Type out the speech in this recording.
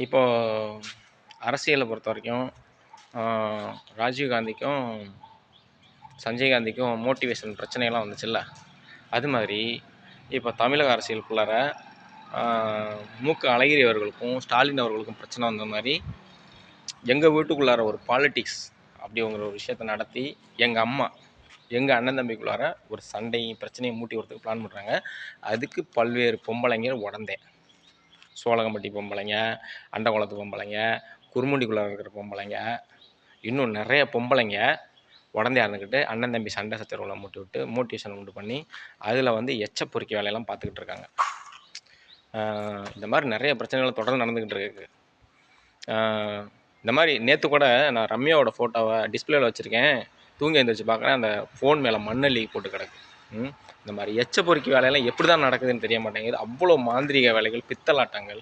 இப்போ அரசியலை பொறுத்த வரைக்கும் ராஜீவ் காந்திக்கும் சஞ்சய் காந்திக்கும் மோட்டிவேஷன் பிரச்சனையெல்லாம் வந்துச்சுல்ல, அது மாதிரி இப்போ தமிழக அரசியலுக்குள்ளார மூக்க அழகிரி அவர்களுக்கும் ஸ்டாலின் அவர்களுக்கும் பிரச்சனை வந்த மாதிரி எங்கள் வீட்டுக்குள்ளார ஒரு பாலிட்டிக்ஸ் அப்படிங்கிற ஒரு விஷயத்தை நடத்தி எங்கள் அண்ணன் தம்பிக்குள்ளார ஒரு சண்டையும் பிரச்சனையும் மூட்டி வரதுக்கு பிளான் பண்ணுறாங்க. அதுக்கு பல்வேறு பொம்பளைங்க உடந்தேன். சோழகம்பட்டி பொம்பளைங்க, அண்டகுளத்து பொம்பளைங்க, குருமுண்டிக்குள்ளார இருக்கிற பொம்பளைங்க, இன்னும் நிறைய பொம்பளைங்க உடந்தையாக இருந்துக்கிட்டு அண்ணன் தம்பி சண்டை சச்சரவுகளை மூட்டி விட்டு மோட்டிவேஷன் உண்டு பண்ணி அதில் வந்து எச்ச பொறிக்க வேலையெல்லாம் பார்த்துக்கிட்டு இருக்காங்க. இந்த மாதிரி நிறைய பிரச்சனைகள் தொடர்ந்து நடந்துக்கிட்டு இருக்கு. இந்த மாதிரி நேற்று கூட நான் ரம்யாவோட ஃபோட்டோவை டிஸ்பிளேல வச்சுருக்கேன். தூங்கி எழுந்திரிச்சு பார்க்குறேன், அந்த ஃபோன் மேலே மண்ணள்ளி போட்டு கிடக்கு. இந்த மாதிரி எச்ச பொறிக்க வேலையெல்லாம் எப்படி தான் நடக்குதுன்னு தெரிய மாட்டேங்குது. அவ்வளோ மாந்திரிக வேலைகள், பித்தலாட்டங்கள்,